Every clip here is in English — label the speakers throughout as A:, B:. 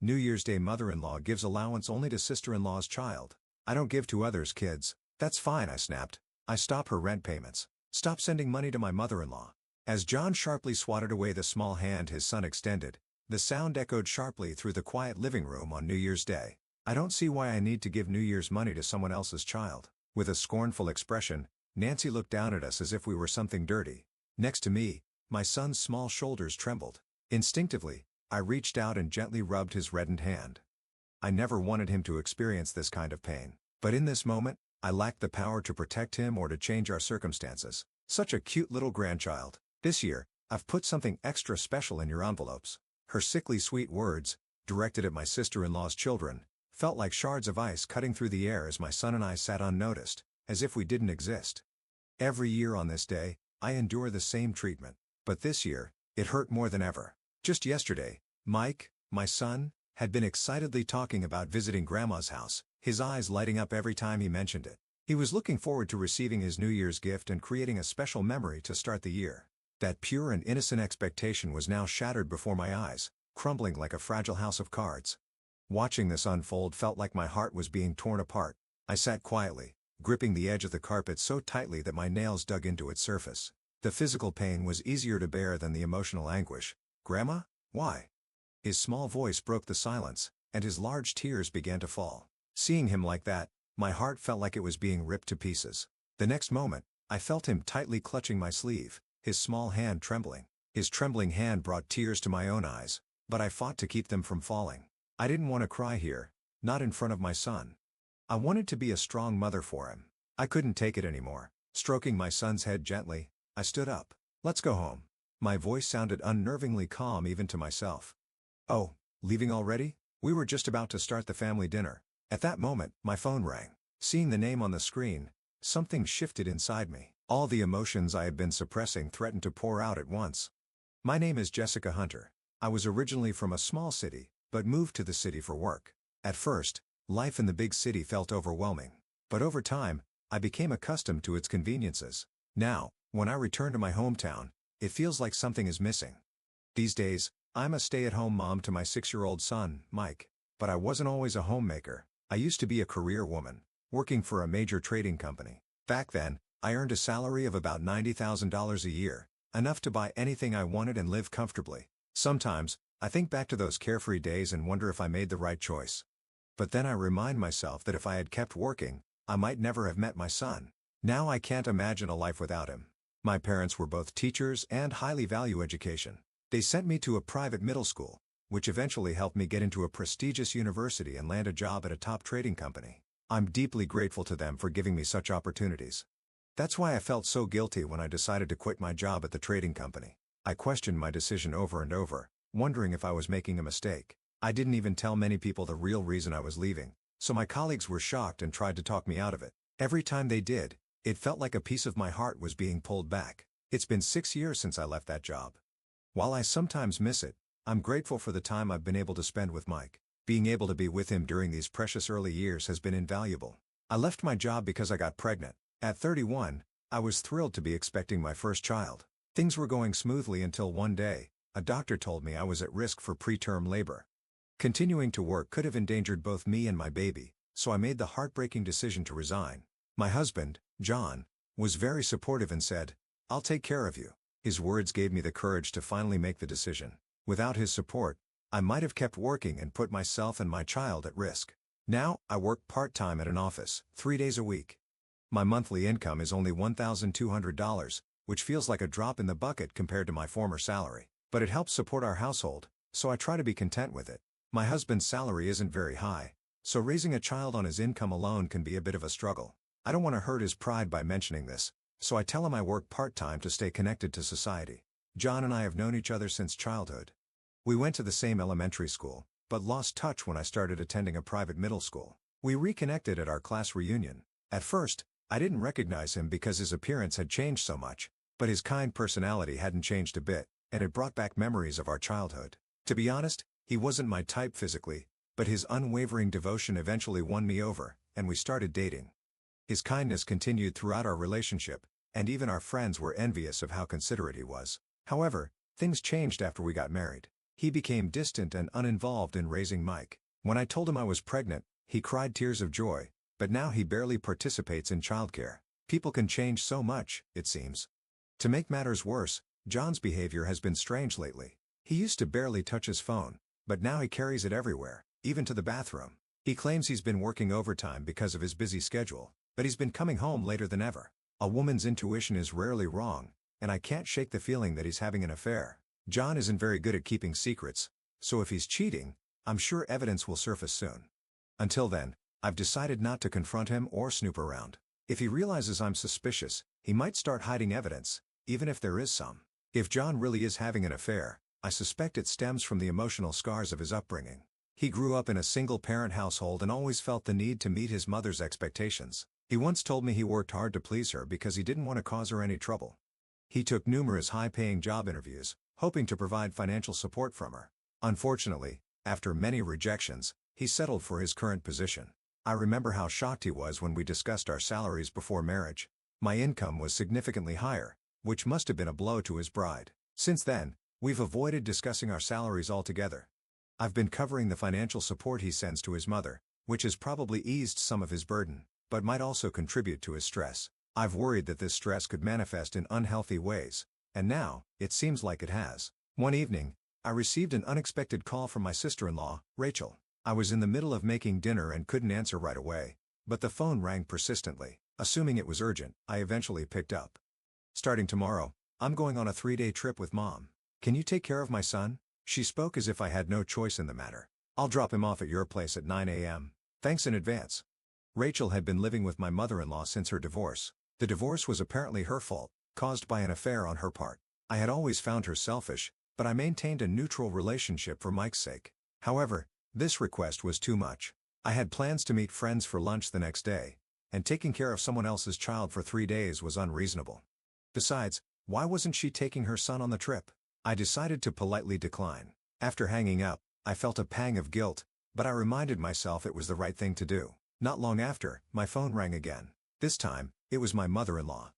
A: New Year's Day mother-in-law gives allowance only to sister-in-law's child. I don't give to others' kids. That's fine, I snapped. I stop her rent payments. Stop sending money to my mother-in-law. As John sharply swatted away the small hand his son extended, the sound echoed sharply through the quiet living room on New Year's Day. I don't see why I need to give New Year's money to someone else's child. With a scornful expression, Nancy looked down at us as if we were something dirty. Next to me, my son's small shoulders trembled. Instinctively, I reached out and gently rubbed his reddened hand. I never wanted him to experience this kind of pain. But in this moment, I lacked the power to protect him or to change our circumstances. Such a cute little grandchild. This year, I've put something extra special in your envelopes. Her sickly sweet words, directed at my sister-in-law's children, felt like shards of ice cutting through the air as my son and I sat unnoticed, as if we didn't exist. Every year on this day, I endure the same treatment. But this year, it hurt more than ever. Just yesterday, Mike, my son, had been excitedly talking about visiting Grandma's house, his eyes lighting up every time he mentioned it. He was looking forward to receiving his New Year's gift and creating a special memory to start the year. That pure and innocent expectation was now shattered before my eyes, crumbling like a fragile house of cards. Watching this unfold felt like my heart was being torn apart. I sat quietly, gripping the edge of the carpet so tightly that my nails dug into its surface. The physical pain was easier to bear than the emotional anguish. "Grandma? Why?" His small voice broke the silence, and his large tears began to fall. Seeing him like that, my heart felt like it was being ripped to pieces. The next moment, I felt him tightly clutching my sleeve, his small hand trembling. His trembling hand brought tears to my own eyes, but I fought to keep them from falling. I didn't want to cry here, not in front of my son. I wanted to be a strong mother for him. I couldn't take it anymore. Stroking my son's head gently, I stood up. "Let's go home." My voice sounded unnervingly calm even to myself. "Oh, leaving already? We were just about to start the family dinner." At that moment, my phone rang. Seeing the name on the screen, something shifted inside me. All the emotions I had been suppressing threatened to pour out at once. "My name is Jessica Hunter. I was originally from a small city, but moved to the city for work. At first, life in the big city felt overwhelming. But over time, I became accustomed to its conveniences. Now, when I return to my hometown, it feels like something is missing. These days, I'm a stay-at-home mom to my 6-year-old son, Mike. But I wasn't always a homemaker. I used to be a career woman, working for a major trading company. Back then, I earned a salary of about $90,000 a year, enough to buy anything I wanted and live comfortably. Sometimes, I think back to those carefree days and wonder if I made the right choice. But then I remind myself that if I had kept working, I might never have met my son. Now I can't imagine a life without him. My parents were both teachers and highly value education. They sent me to a private middle school, which eventually helped me get into a prestigious university and land a job at a top trading company. I'm deeply grateful to them for giving me such opportunities. That's why I felt so guilty when I decided to quit my job at the trading company. I questioned my decision over and over, wondering if I was making a mistake. I didn't even tell many people the real reason I was leaving, so my colleagues were shocked and tried to talk me out of it. Every time they did, it felt like a piece of my heart was being pulled back. It's been 6 years since I left that job. While I sometimes miss it, I'm grateful for the time I've been able to spend with Mike. Being able to be with him during these precious early years has been invaluable. I left my job because I got pregnant. At 31, I was thrilled to be expecting my first child. Things were going smoothly until one day, a doctor told me I was at risk for preterm labor. Continuing to work could have endangered both me and my baby, so I made the heartbreaking decision to resign. My husband, John, was very supportive and said, "I'll take care of you." His words gave me the courage to finally make the decision. Without his support, I might have kept working and put myself and my child at risk. Now, I work part-time at an office, 3 days a week. My monthly income is only $1,200, which feels like a drop in the bucket compared to my former salary. But it helps support our household, so I try to be content with it. My husband's salary isn't very high, so raising a child on his income alone can be a bit of a struggle. I don't want to hurt his pride by mentioning this, so I tell him I work part-time to stay connected to society. John and I have known each other since childhood. We went to the same elementary school, but lost touch when I started attending a private middle school. We reconnected at our class reunion. At first, I didn't recognize him because his appearance had changed so much, but his kind personality hadn't changed a bit, and it brought back memories of our childhood. To be honest, he wasn't my type physically, but his unwavering devotion eventually won me over, and we started dating. His kindness continued throughout our relationship, and even our friends were envious of how considerate he was. However, things changed after we got married. He became distant and uninvolved in raising Mike. When I told him I was pregnant, he cried tears of joy, but now he barely participates in childcare. People can change so much, it seems. To make matters worse, John's behavior has been strange lately. He used to barely touch his phone, but now he carries it everywhere, even to the bathroom. He claims he's been working overtime because of his busy schedule, but he's been coming home later than ever. A woman's intuition is rarely wrong, and I can't shake the feeling that he's having an affair. John isn't very good at keeping secrets, so if he's cheating, I'm sure evidence will surface soon. Until then, I've decided not to confront him or snoop around. If he realizes I'm suspicious, he might start hiding evidence, even if there is some. If John really is having an affair, I suspect it stems from the emotional scars of his upbringing. He grew up in a single-parent household and always felt the need to meet his mother's expectations. He once told me he worked hard to please her because he didn't want to cause her any trouble. He took numerous high-paying job interviews, hoping to provide financial support from her. Unfortunately, after many rejections, he settled for his current position. I remember how shocked he was when we discussed our salaries before marriage. My income was significantly higher, which must have been a blow to his bride. Since then, we've avoided discussing our salaries altogether. I've been covering the financial support he sends to his mother, which has probably eased some of his burden, but might also contribute to his stress. I've worried that this stress could manifest in unhealthy ways, and now, it seems like it has. One evening, I received an unexpected call from my sister-in-law, Rachel. I was in the middle of making dinner and couldn't answer right away, but the phone rang persistently. Assuming it was urgent, I eventually picked up. "Starting tomorrow, I'm going on a 3-day trip with Mom. Can you take care of my son?" She spoke as if I had no choice in the matter. "I'll drop him off at your place at 9 a.m. Thanks in advance." Rachel had been living with my mother-in-law since her divorce. The divorce was apparently her fault, caused by an affair on her part. I had always found her selfish, but I maintained a neutral relationship for Mike's sake. However, this request was too much. I had plans to meet friends for lunch the next day, and taking care of someone else's child for 3 days was unreasonable. Besides, why wasn't she taking her son on the trip? I decided to politely decline. After hanging up, I felt a pang of guilt, but I reminded myself it was the right thing to do. Not long after, my phone rang again. This time, it was my mother-in-law.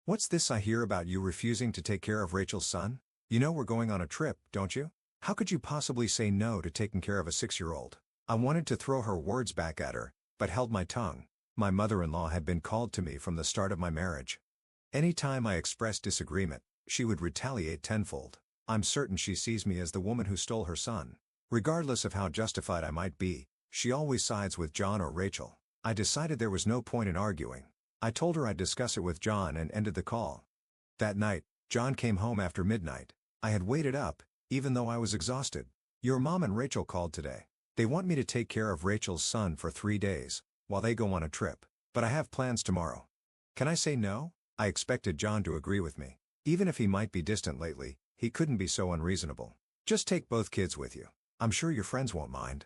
A: "What's this I hear about you refusing to take care of Rachel's son? You know we're going on a trip, don't you? How could you possibly say no to taking care of a 6-year-old? I wanted to throw her words back at her, but held my tongue. My mother-in-law had been called to me from the start of my marriage. Any time I expressed disagreement, she would retaliate tenfold. I'm certain she sees me as the woman who stole her son. Regardless of how justified I might be, she always sides with John or Rachel. I decided there was no point in arguing. I told her I'd discuss it with John and ended the call. That night, John came home after midnight. I had waited up, even though I was exhausted. "Your mom and Rachel called today. They want me to take care of Rachel's son for 3 days, while they go on a trip. But I have plans tomorrow. Can I say no?" I expected John to agree with me. Even if he might be distant lately, he couldn't be so unreasonable. "Just take both kids with you. I'm sure your friends won't mind."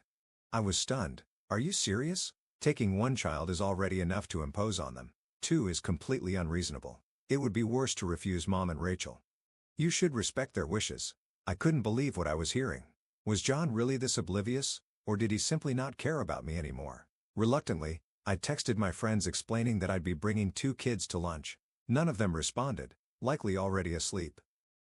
A: I was stunned. "Are you serious? Taking one child is already enough to impose on them. 2 is completely unreasonable. It would be worse to refuse Mom and Rachel. You should respect their wishes." I couldn't believe what I was hearing. Was John really this oblivious, or did he simply not care about me anymore? Reluctantly, I texted my friends explaining that I'd be bringing 2 kids to lunch. None of them responded, likely already asleep.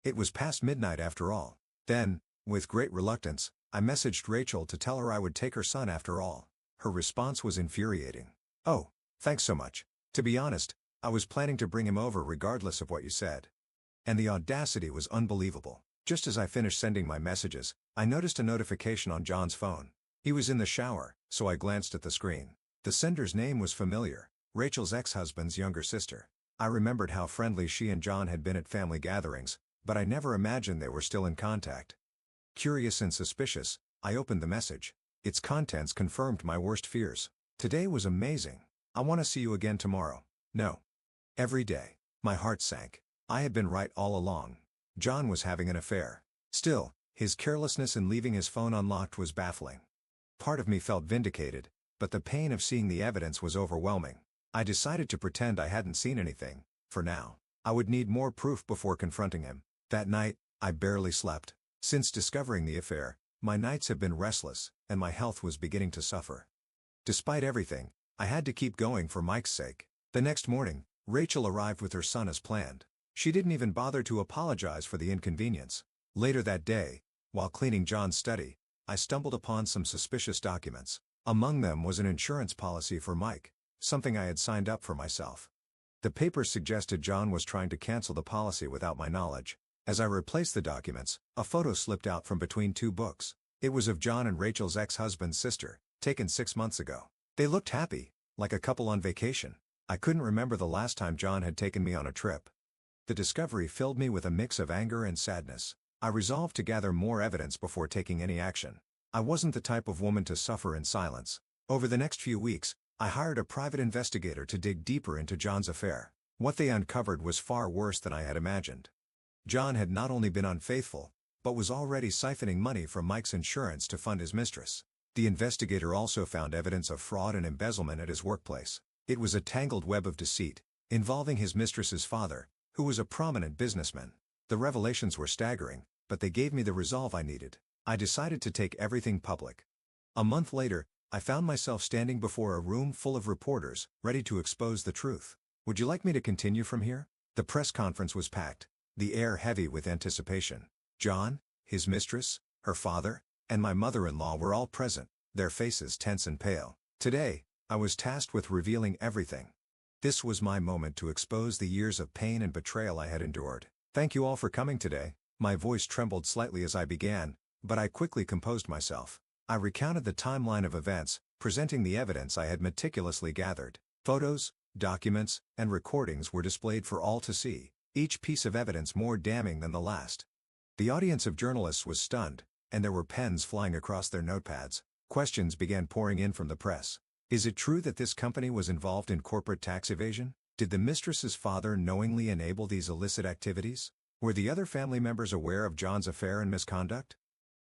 A: It was past midnight after all. Then, with great reluctance, I messaged Rachel to tell her I would take her son after all. Her response was infuriating. "Oh, thanks so much. To be honest, I was planning to bring him over regardless of what you said." And the audacity was unbelievable. Just as I finished sending my messages, I noticed a notification on John's phone. He was in the shower, so I glanced at the screen. The sender's name was familiar, Rachel's ex-husband's younger sister. I remembered how friendly she and John had been at family gatherings, but I never imagined they were still in contact. Curious and suspicious, I opened the message. Its contents confirmed my worst fears. "Today was amazing. I want to see you again tomorrow." No. Every day. My heart sank. I had been right all along. John was having an affair. Still, his carelessness in leaving his phone unlocked was baffling. Part of me felt vindicated, but the pain of seeing the evidence was overwhelming. I decided to pretend I hadn't seen anything, for now. I would need more proof before confronting him. That night, I barely slept. Since discovering the affair, my nights have been restless, and my health was beginning to suffer. Despite everything, I had to keep going for Mike's sake. The next morning, Rachel arrived with her son as planned. She didn't even bother to apologize for the inconvenience. Later that day, While cleaning John's study, I stumbled upon some suspicious documents. Among them was an insurance policy for Mike, something I had signed up for myself. The papers suggested John was trying to cancel the policy without my knowledge. As I replaced the documents, a photo slipped out from between two books. It was of John and Rachel's ex-husband's sister, taken 6 months ago. They looked happy, like a couple on vacation. I couldn't remember the last time John had taken me on a trip. The discovery filled me with a mix of anger and sadness. I resolved to gather more evidence before taking any action. I wasn't the type of woman to suffer in silence. Over the next few weeks, I hired a private investigator to dig deeper into John's affair. What they uncovered was far worse than I had imagined. John had not only been unfaithful, but was already siphoning money from Mike's insurance to fund his mistress. The investigator also found evidence of fraud and embezzlement at his workplace. It was a tangled web of deceit, involving his mistress's father, who was a prominent businessman. The revelations were staggering, but they gave me the resolve I needed. I decided to take everything public. A month later, I found myself standing before a room full of reporters, ready to expose the truth. Would you like me to continue from here? The press conference was packed, the air heavy with anticipation. John, his mistress, her father, and my mother-in-law were all present, their faces tense and pale. Today, I was tasked with revealing everything. This was my moment to expose the years of pain and betrayal I had endured. Thank you all for coming today. My voice trembled slightly as I began, but I quickly composed myself. I recounted the timeline of events, presenting the evidence I had meticulously gathered. Photos, documents, and recordings were displayed for all to see, each piece of evidence more damning than the last. The audience of journalists was stunned, and there were pens flying across their notepads. Questions began pouring in from the press. Is it true that this company was involved in corporate tax evasion? Did the mistress's father knowingly enable these illicit activities? Were the other family members aware of John's affair and misconduct?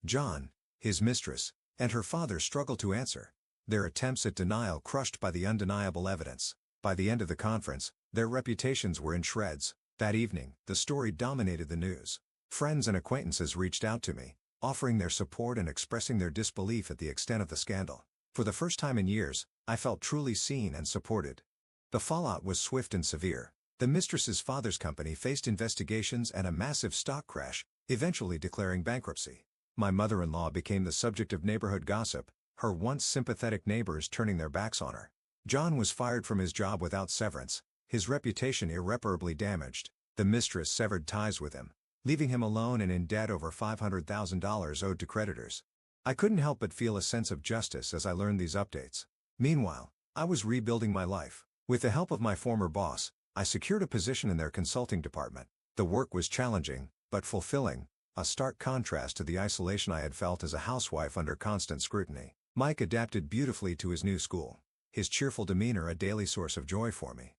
A: John, his mistress, and her father struggled to answer, their attempts at denial crushed by the undeniable evidence. By the end of the conference, their reputations were in shreds. That evening, the story dominated the news. Friends and acquaintances reached out to me, offering their support and expressing their disbelief at the extent of the scandal. For the first time in years, I felt truly seen and supported. The fallout was swift and severe. The mistress's father's company faced investigations and a massive stock crash, eventually declaring bankruptcy. My mother-in-law became the subject of neighborhood gossip, her once sympathetic neighbors turning their backs on her. John was fired from his job without severance, his reputation irreparably damaged. The mistress severed ties with him, leaving him alone and in debt over $500,000 owed to creditors. I couldn't help but feel a sense of justice as I learned these updates. Meanwhile, I was rebuilding my life. With the help of my former boss, I secured a position in their consulting department. The work was challenging, but fulfilling, a stark contrast to the isolation I had felt as a housewife under constant scrutiny. Mike adapted beautifully to his new school, his cheerful demeanor a daily source of joy for me.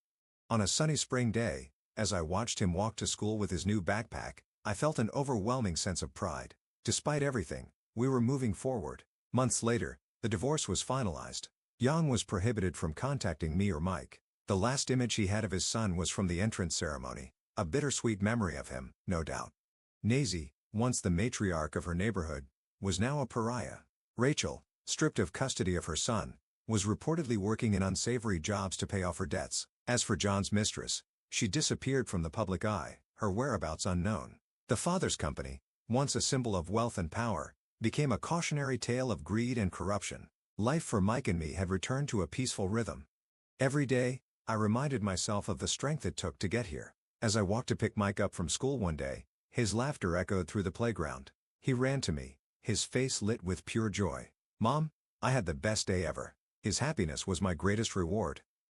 A: On a sunny spring day, as I watched him walk to school with his new backpack, I felt an overwhelming sense of pride. Despite everything, we were moving forward. Months later, the divorce was finalized. Yang was prohibited from contacting me or Mike. The last image he had of his son was from the entrance ceremony, a bittersweet memory of him, no doubt. Nazy, once the matriarch of her neighborhood, was now a pariah. Rachel, stripped of custody of her son, was reportedly working in unsavory jobs to pay off her debts. As for John's mistress, she disappeared from the public eye, her whereabouts unknown. The father's company, once a symbol of wealth and power, became a cautionary tale of greed and corruption. Life for Mike and me had returned to a peaceful rhythm. Every day, I reminded myself of the strength it took to get here. As I walked to pick Mike up from school one day, his laughter echoed through the playground. He ran to me, his face lit with pure joy. "Mom, I had the best day ever." His happiness was my greatest reward.